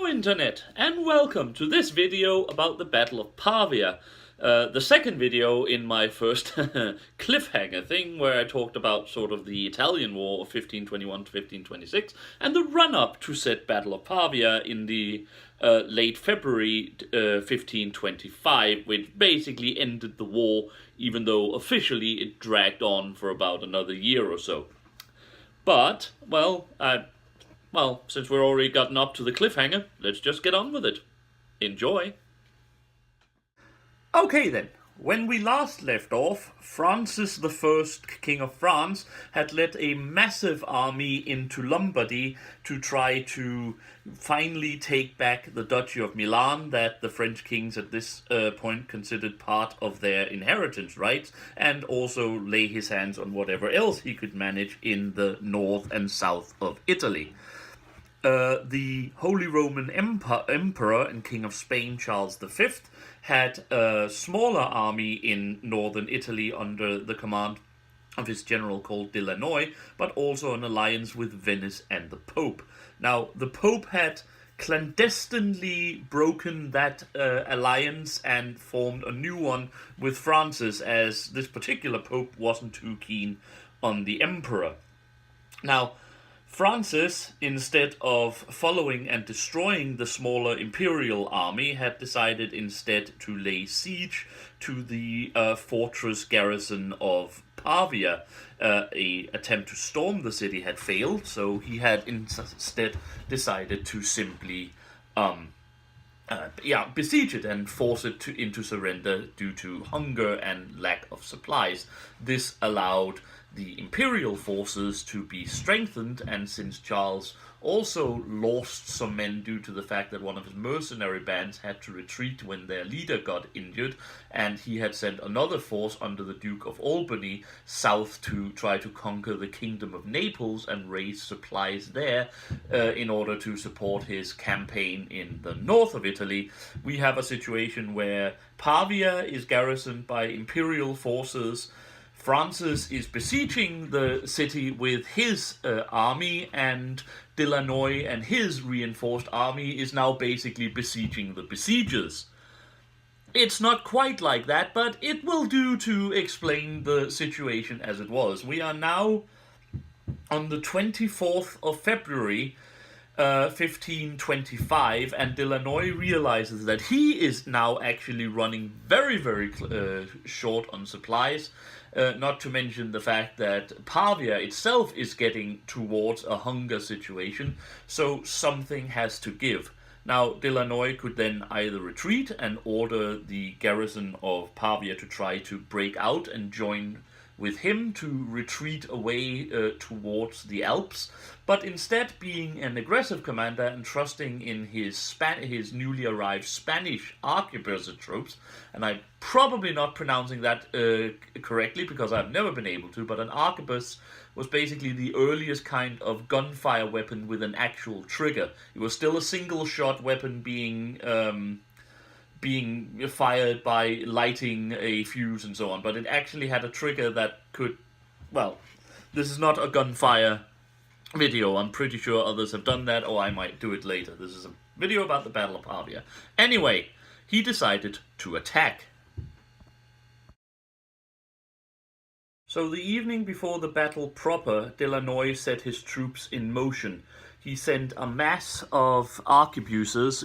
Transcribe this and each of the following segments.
Hello Internet, and welcome to this video about the Battle of Pavia. The second video in my first cliffhanger thing, where I talked about sort of the Italian War of 1521 to 1526, and the run-up to said Battle of Pavia in the late February 1525, which basically ended the war, even though officially it dragged on for about another year or so. But, well, since we're already gotten up to the cliffhanger, let's just get on with it. Enjoy! Okay then, when we last left off, Francis I, King of France, had led a massive army into Lombardy to try to finally take back the Duchy of Milan that the French kings at this point considered part of their inheritance rights, and also lay his hands on whatever else he could manage in the north and south of Italy. The Holy Roman Emperor and King of Spain, Charles V, had a smaller army in northern Italy under the command of his general called de Lannoy, but also an alliance with Venice and the Pope. Now, the Pope had clandestinely broken that alliance and formed a new one with Francis, as this particular Pope wasn't too keen on the Emperor. Now, Francis, instead of following and destroying the smaller imperial army, had decided instead to lay siege to the fortress garrison of Pavia. An attempt to storm the city had failed, so he had instead decided to simply besiege it and force it into surrender due to hunger and lack of supplies. This allowed the imperial forces to be strengthened, and since Charles also lost some men due to the fact that one of his mercenary bands had to retreat when their leader got injured, and he had sent another force under the Duke of Albany south to try to conquer the Kingdom of Naples and raise supplies there in order to support his campaign in the north of Italy, we have a situation where Pavia is garrisoned by imperial forces. Francis is besieging the city with his army, and de Lannoy and his reinforced army is now basically besieging the besiegers. It's not quite like that, but it will do to explain the situation as it was. We are now on the 24th of February, 1525, and de Lannoy realizes that he is now actually running very, very short on supplies. Not to mention the fact that Pavia itself is getting towards a hunger situation, so something has to give. Now, de Lannoy could then either retreat and order the garrison of Pavia to try to break out and join with him to retreat away towards the Alps, but instead, being an aggressive commander and trusting in his newly arrived Spanish arquebus troops, and I'm probably not pronouncing that correctly because I've never been able to, but an arquebus was basically the earliest kind of gunfire weapon with an actual trigger. It was still a single-shot weapon being fired by lighting a fuse and so on, but it actually had a trigger that could, well, this is not a gunfire video. I'm pretty sure others have done that, or I might do it later. This is a video about the Battle of Pavia. Anyway, he decided to attack. So the evening before the battle proper, de Lannoy set his troops in motion. He sent a mass of arquebuses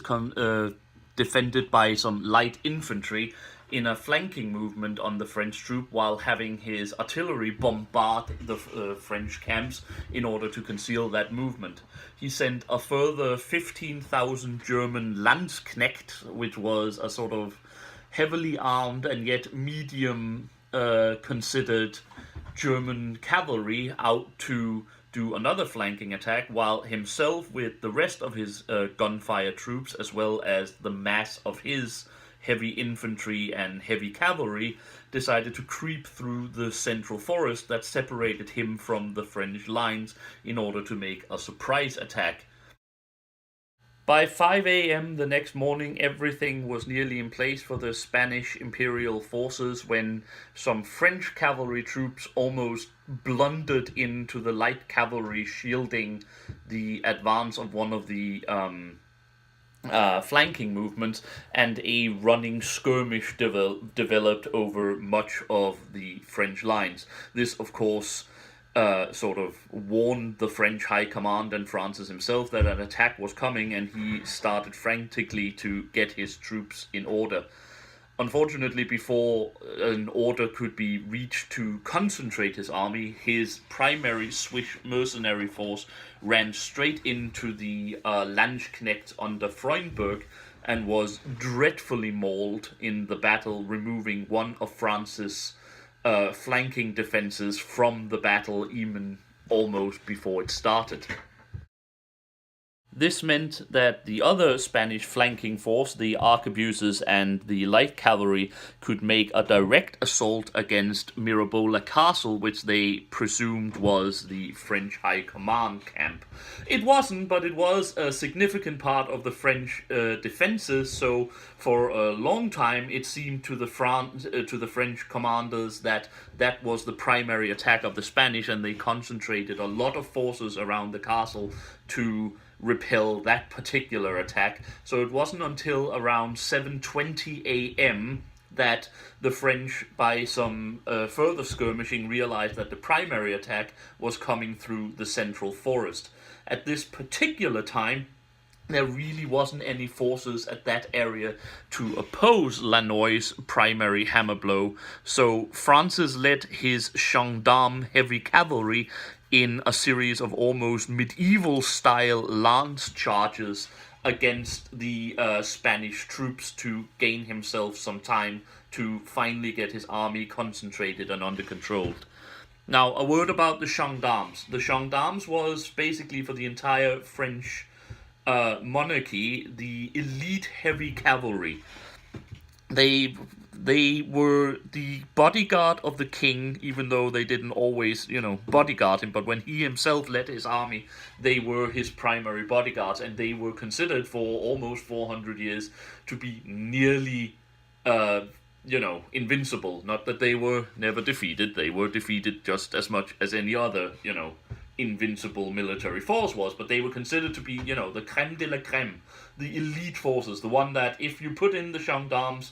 defended by some light infantry in a flanking movement on the French troop, while having his artillery bombard the French camps in order to conceal that movement. He sent a further 15,000 German Landsknecht, which was a sort of heavily armed and yet medium considered German cavalry, out to do another flanking attack, while himself, with the rest of his gunfire troops, as well as the mass of his heavy infantry and heavy cavalry, decided to creep through the central forest that separated him from the French lines in order to make a surprise attack. By 5 a.m. the next morning, everything was nearly in place for the Spanish imperial forces when some French cavalry troops almost blundered into the light cavalry shielding the advance of one of the flanking movements, and a running skirmish developed over much of the French lines. This, of course, sort of warned the French high command and Francis himself that an attack was coming, and he started frantically to get his troops in order. Unfortunately, before an order could be reached to concentrate his army, his primary Swiss mercenary force ran straight into the Landsknechts under Freudenberg and was dreadfully mauled in the battle, removing one of France's flanking defenses from the battle even almost before it started. This meant that the other Spanish flanking force, the arquebuses and the light cavalry, could make a direct assault against Mirabeau Castle, which they presumed was the French high command camp. It wasn't, but it was a significant part of the French defenses, so for a long time it seemed to the French commanders that that was the primary attack of the Spanish, and they concentrated a lot of forces around the castle to repel that particular attack. So it wasn't until around 7:20 a.m. that the French, by some further skirmishing, realized that the primary attack was coming through the central forest. At this particular time, there really wasn't any forces at that area to oppose Lannoy's primary hammer blow, so Francis led his gendarme heavy cavalry in a series of almost medieval-style lance charges against the Spanish troops to gain himself some time to finally get his army concentrated and under control. Now, a word about the gendarmes. The gendarmes was basically, for the entire French monarchy, the elite heavy cavalry. They were the bodyguard of the king, even though they didn't always, bodyguard him. But when he himself led his army, they were his primary bodyguards, and they were considered for almost 400 years to be nearly, invincible. Not that they were never defeated. They were defeated just as much as any other, invincible military force was, but they were considered to be, the creme de la creme, the elite forces, the one that if you put in the gendarmes,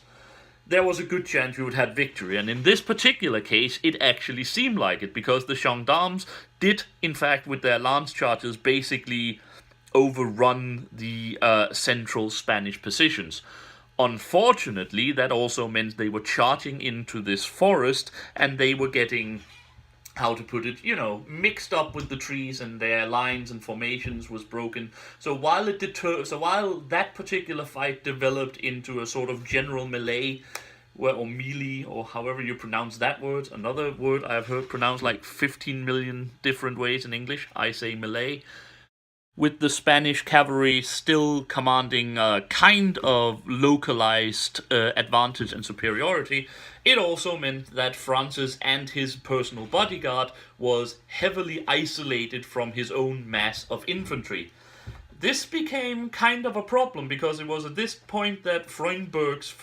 there was a good chance you would have victory. And in this particular case, it actually seemed like it, because the gendarmes did, in fact, with their lance charges, basically overrun the central Spanish positions. Unfortunately, that also meant they were charging into this forest, and they were getting, how to put it, mixed up with the trees, and their lines and formations was broken. So while that particular fight developed into a sort of general melee, or melee, or however you pronounce that word, another word I've heard pronounced like 15 million different ways in English, I say melee, with the Spanish cavalry still commanding a kind of localized advantage and superiority, it also meant that Francis and his personal bodyguard was heavily isolated from his own mass of infantry. This became kind of a problem, because it was at this point that Freudenberg's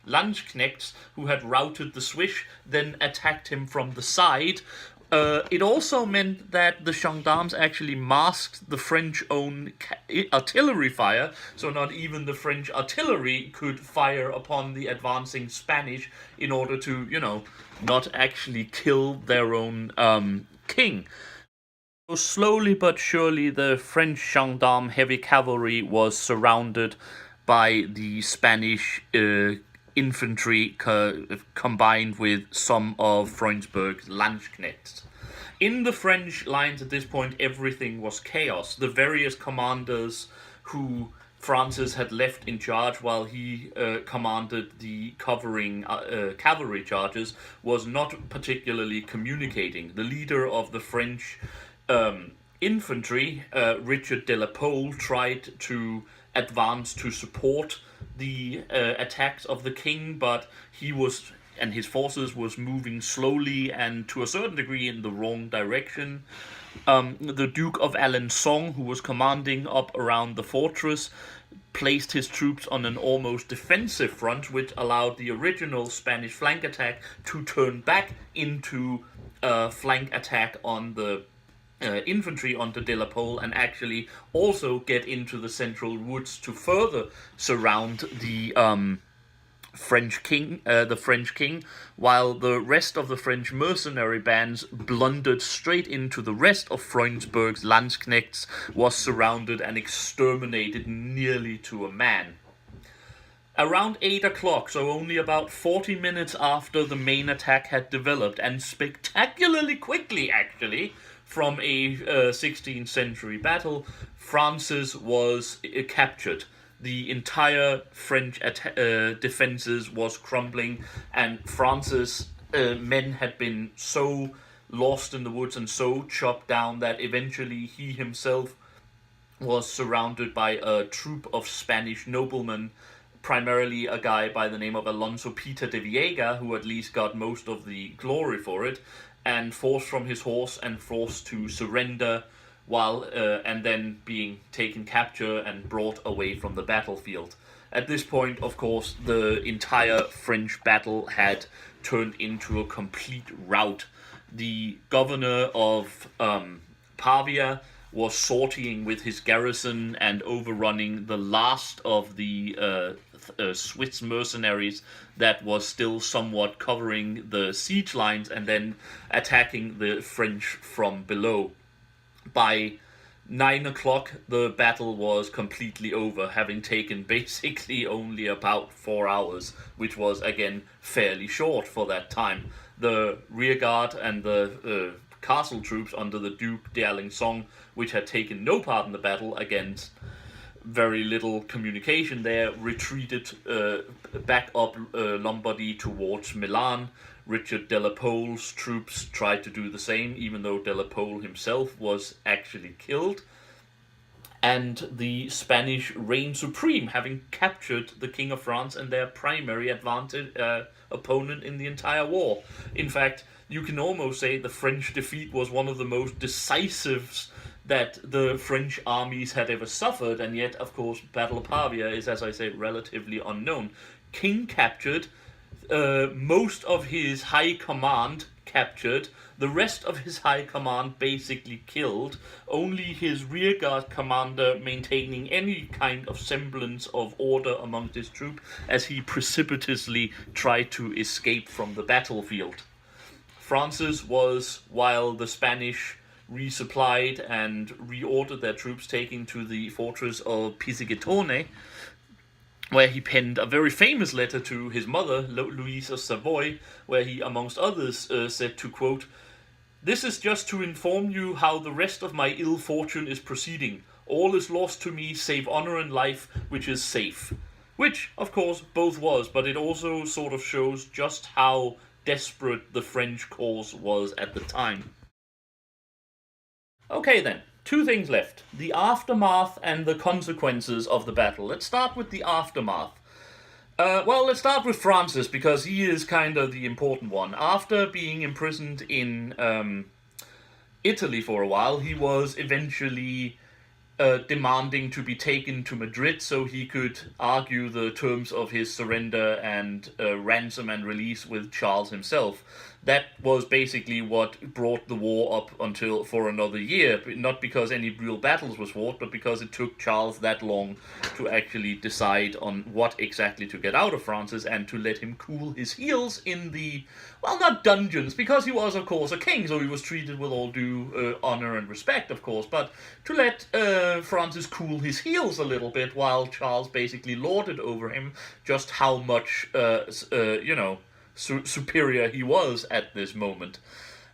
Landsknechts, who had routed the Swiss, then attacked him from the side. It also meant that the gendarmes actually masked the French own artillery fire, so not even the French artillery could fire upon the advancing Spanish in order to, not actually kill their own king. So slowly but surely, the French gendarme heavy cavalry was surrounded by the Spanish infantry combined with some of Freudenberg's Landsknechts. In the French lines at this point, everything was chaos. The various commanders who Francis had left in charge while he commanded the covering cavalry charges was not particularly communicating. The leader of the French infantry, Richard de la Pole, tried to advance to support the attacks of the king, but he and his forces was moving slowly and to a certain degree in the wrong direction. The Duke of Alençon, who was commanding up around the fortress, placed his troops on an almost defensive front, which allowed the original Spanish flank attack to turn back into a flank attack on the infantry under de la Pole and actually also get into the central woods to further surround the French king, while the rest of the French mercenary bands blundered straight into the rest of Freudsburg's Landsknechts, was surrounded and exterminated nearly to a man. Around 8 o'clock, so only about 40 minutes after the main attack had developed, and spectacularly quickly actually, from a 16th century battle, Francis was captured. The entire French defenses was crumbling, and Francis' men had been so lost in the woods and so chopped down that eventually he himself was surrounded by a troop of Spanish noblemen, primarily a guy by the name of Alonso Peter de Viega, who at least got most of the glory for it, and forced from his horse and forced to surrender, while and then being taken capture and brought away from the battlefield. At this point, of course, the entire French battle had turned into a complete rout. The governor of Pavia was sortying with his garrison and overrunning the last of the Swiss mercenaries that was still somewhat covering the siege lines and then attacking the French from below. By 9 o'clock, the battle was completely over, having taken basically only about 4 hours, which was again fairly short for that time. The rearguard and the castle troops under the Duc d'Alençon, which had taken no part in the battle against very little communication there, retreated back up Lombardy towards Milan. Richard de la Pole's troops tried to do the same, even though de la Pole himself was actually killed. And the Spanish reigned supreme, having captured the King of France and their primary opponent in the entire war. In fact, you can almost say the French defeat was one of the most decisive that the French armies had ever suffered, and yet, of course, Battle of Pavia is, as I say, relatively unknown. King captured, most of his high command captured, the rest of his high command basically killed, only his rearguard commander maintaining any kind of semblance of order amongst his troop as he precipitously tried to escape from the battlefield. Francis was, while the Spanish resupplied and reordered their troops, taken to the fortress of Pizzighettone, where he penned a very famous letter to his mother, Louise of Savoy, where he, amongst others, said to, quote, "This is just to inform you how the rest of my ill fortune is proceeding. All is lost to me save honor and life, which is safe." Which, of course, both was, but it also sort of shows just how desperate the French cause was at the time. Okay then, two things left. The aftermath and the consequences of the battle. Let's start with the aftermath. Let's start with Francis, because he is kind of the important one. After being imprisoned in Italy for a while, he was eventually demanding to be taken to Madrid so he could argue the terms of his surrender and ransom and release with Charles himself. That was basically what brought the war up until for another year, not because any real battles was fought, but because it took Charles that long to actually decide on what exactly to get out of Francis and to let him cool his heels in the, well, not dungeons, because he was, of course, a king, so he was treated with all due honor and respect, of course, but to let Francis cool his heels a little bit while Charles basically lorded over him just how much, superior he was at this moment.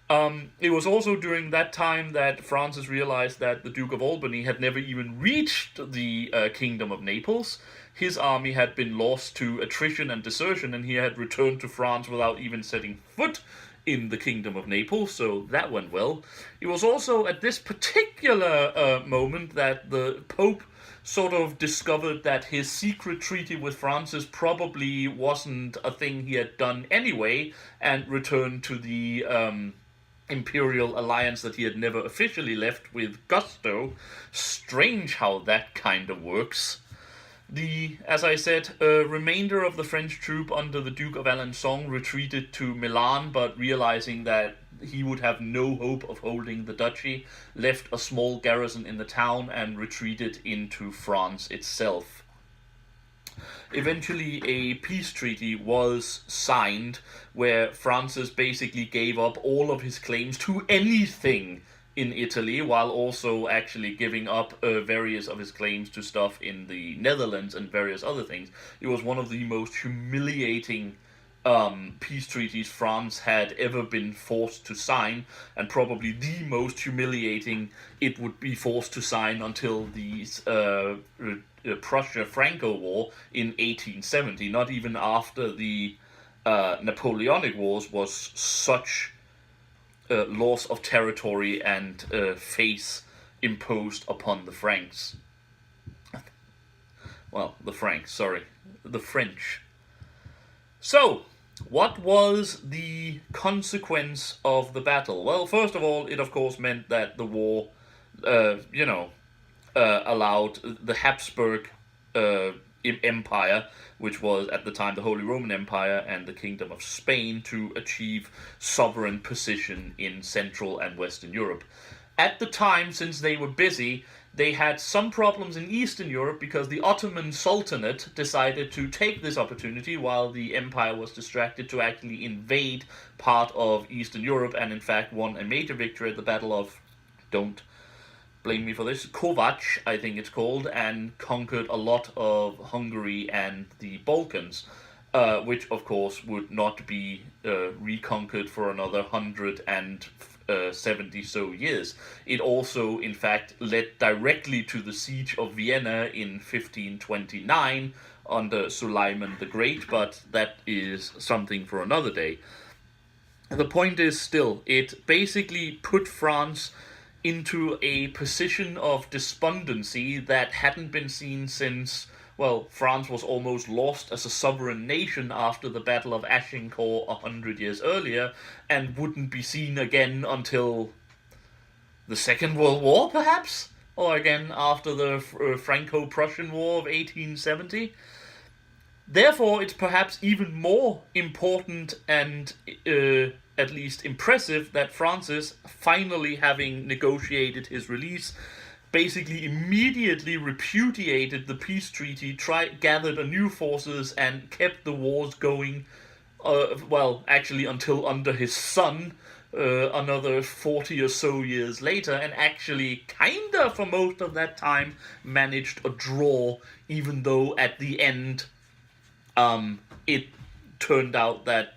It was also during that time that Francis realized that the Duke of Albany had never even reached the Kingdom of Naples. His army had been lost to attrition and desertion, and he had returned to France without even setting foot in the Kingdom of Naples, so that went well. It was also at this particular moment that the Pope sort of discovered that his secret treaty with Francis probably wasn't a thing he had done anyway, and returned to the imperial alliance that he had never officially left with gusto. Strange how that kind of works. As I said, remainder of the French troop under the Duke of Alençon retreated to Milan, but realizing that he would have no hope of holding the duchy, left a small garrison in the town, and retreated into France itself. Eventually, a peace treaty was signed where Francis basically gave up all of his claims to anything in Italy, while also actually giving up various of his claims to stuff in the Netherlands and various other things. It was one of the most humiliating peace treaties France had ever been forced to sign, and probably the most humiliating it would be forced to sign until the Prussia-Franco War in 1870. Not even after the Napoleonic Wars was such loss of territory and face imposed upon the Franks. Well, the Franks, sorry. The French. So, what was the consequence of the battle? Well, first of all, it of course meant that the war, allowed the Habsburg Empire, which was at the time the Holy Roman Empire, and the Kingdom of Spain to achieve sovereign position in Central and Western Europe. At the time, since they were busy, they had some problems in Eastern Europe because the Ottoman Sultanate decided to take this opportunity while the empire was distracted to actually invade part of Eastern Europe, and in fact won a major victory at the Battle of, don't blame me for this, Kovac, I think it's called, and conquered a lot of Hungary and the Balkans, which of course would not be reconquered for another 170 so years. It also, in fact, led directly to the siege of Vienna in 1529 under Suleiman the Great, but that is something for another day. The point is still, it basically put France into a position of despondency that hadn't been seen since, well, France was almost lost as a sovereign nation after the Battle of Agincourt 100 years earlier, and wouldn't be seen again until the Second World War, perhaps? Or again after the Franco-Prussian War of 1870. Therefore, it's perhaps even more important and at least impressive that Francis, finally having negotiated his release, basically immediately repudiated the peace treaty, gathered anew forces, and kept the wars going, actually until under his son, another 40 or so years later, and actually kinda for most of that time managed a draw, even though at the end it turned out that,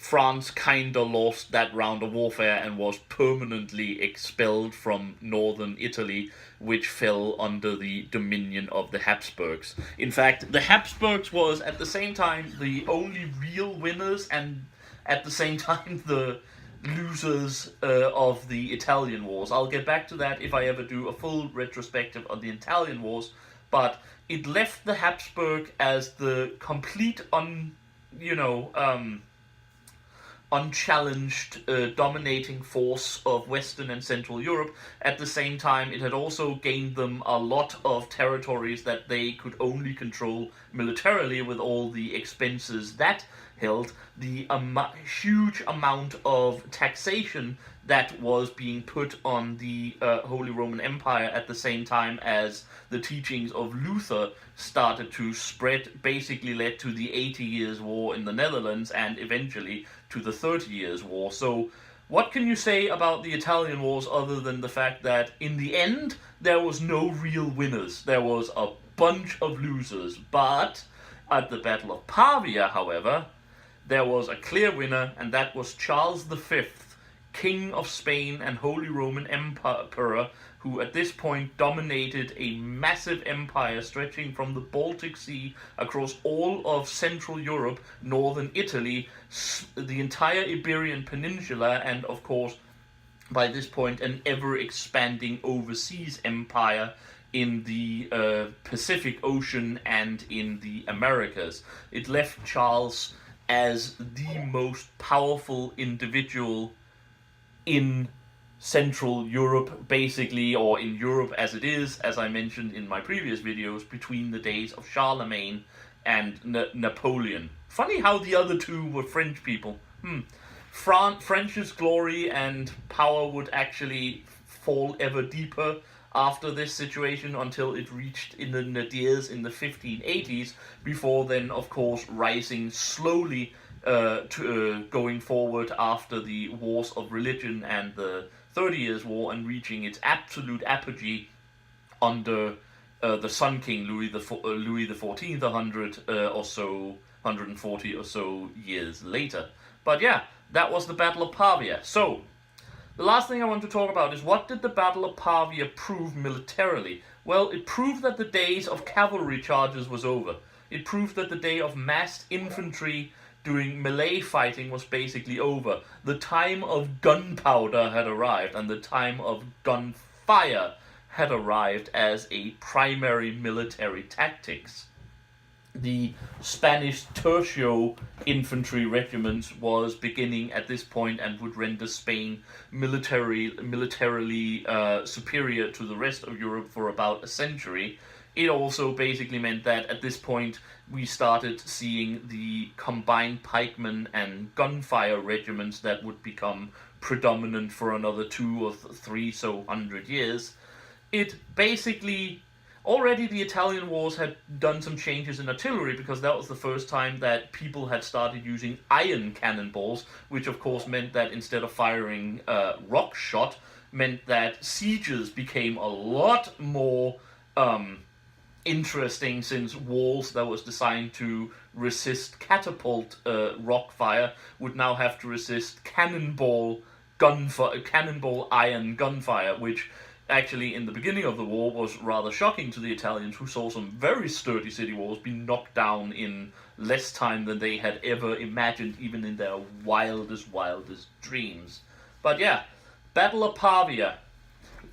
France kinda lost that round of warfare and was permanently expelled from northern Italy, which fell under the dominion of the Habsburgs. In fact, the Habsburgs was at the same time the only real winners and at the same time the losers of the Italian Wars. I'll get back to that if I ever do a full retrospective of the Italian Wars, but it left the Habsburg as the complete unchallenged dominating force of Western and Central Europe. At the same time, it had also gained them a lot of territories that they could only control militarily, with all the expenses that held, the huge amount of taxation that was being put on the Holy Roman Empire at the same time as the teachings of Luther started to spread, basically led to the 80 Years' War in the Netherlands and eventually to the 30 Years' War. So what can you say about the Italian Wars other than the fact that in the end there was no real winners? There was a bunch of losers, but at the Battle of Pavia, however, there was a clear winner, and that was Charles V, King of Spain and Holy Roman Emperor, who at this point dominated a massive empire stretching from the Baltic Sea across all of Central Europe, northern Italy, the entire Iberian Peninsula, and of course, by this point, an ever-expanding overseas empire in the Pacific Ocean and in the Americas. It left Charles as the most powerful individual in Central Europe, basically, or in Europe as it is, as I mentioned in my previous videos, between the days of Charlemagne and Napoleon. Funny how the other two were French people. French's glory and power would actually fall ever deeper after this situation until it reached in the nadirs in the 1580s, before then, of course, rising slowly going forward after the Wars of Religion and the 30 Years' War, and reaching its absolute apogee under the Sun King Louis the 14th, 140 or so years later. But yeah, that was the Battle of Pavia. So the last thing I want to talk about is, what did the Battle of Pavia prove militarily? Well, it proved that the days of cavalry charges was over. It proved that the day of massed infantry doing melee fighting was basically over. The time of gunpowder had arrived, and the time of gunfire had arrived as a primary military tactics. The Spanish tercio infantry regiment was beginning at this point and would render Spain militarily superior to the rest of Europe for about a century. It also basically meant that at this point we started seeing the combined pikemen and gunfire regiments that would become predominant for another 2 or 300 years. It basically, already the Italian wars had done some changes in artillery, because that was the first time that people had started using iron cannonballs, which of course meant that instead of firing rock shot, meant that sieges became a lot more interesting, since walls that was designed to resist catapult rock fire would now have to resist cannonball iron gunfire, which actually in the beginning of the war was rather shocking to the Italians, who saw some very sturdy city walls be knocked down in less time than they had ever imagined, even in their wildest dreams. But yeah, Battle of Pavia.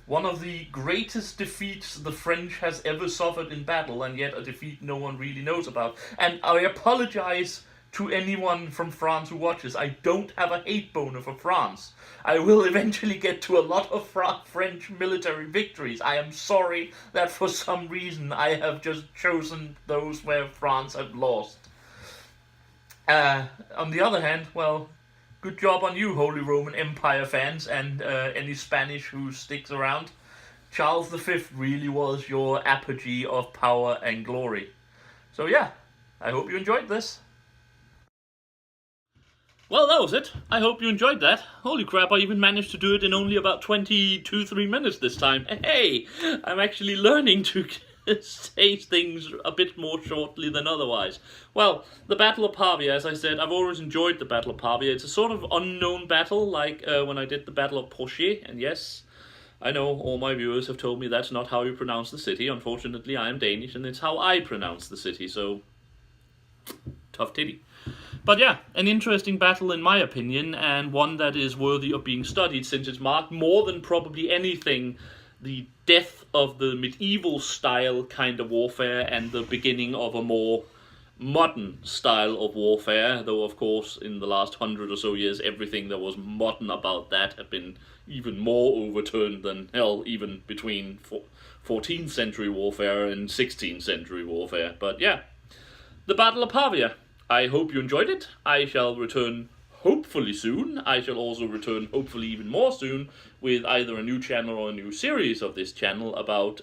One of the greatest defeats the French has ever suffered in battle, and yet a defeat no one really knows about. And I apologize to anyone from France who watches. I don't have a hate boner for France. I will eventually get to a lot of French military victories. I am sorry that for some reason I have just chosen those where France have lost. On the other hand, well, good job on you, Holy Roman Empire fans, and any Spanish who sticks around. Charles V really was your apogee of power and glory. So yeah, I hope you enjoyed this. Well, that was it. I hope you enjoyed that. Holy crap, I even managed to do it in only about 3 minutes this time. Hey, I'm actually learning to say things a bit more shortly than otherwise. Well, the Battle of Pavia, as I said, I've always enjoyed the Battle of Pavia. It's a sort of unknown battle, like when I did the Battle of Poitiers, and yes, I know all my viewers have told me that's not how you pronounce the city. Unfortunately, I am Danish, and it's how I pronounce the city, so tough titty. But yeah, an interesting battle in my opinion, and one that is worthy of being studied, since it's marked more than probably anything the death of the medieval style kind of warfare and the beginning of a more modern style of warfare, though of course in the last 100 or so years everything that was modern about that had been even more overturned than hell, even between 14th century warfare and 16th century warfare. But yeah, the Battle of Pavia. I hope you enjoyed it. I shall return hopefully soon. I shall also return hopefully even more soon with either a new channel or a new series of this channel about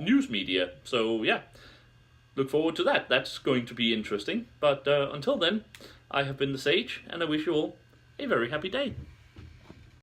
news media. So yeah, look forward to that. That's going to be interesting. But until then, I have been the Sage, and I wish you all a very happy day.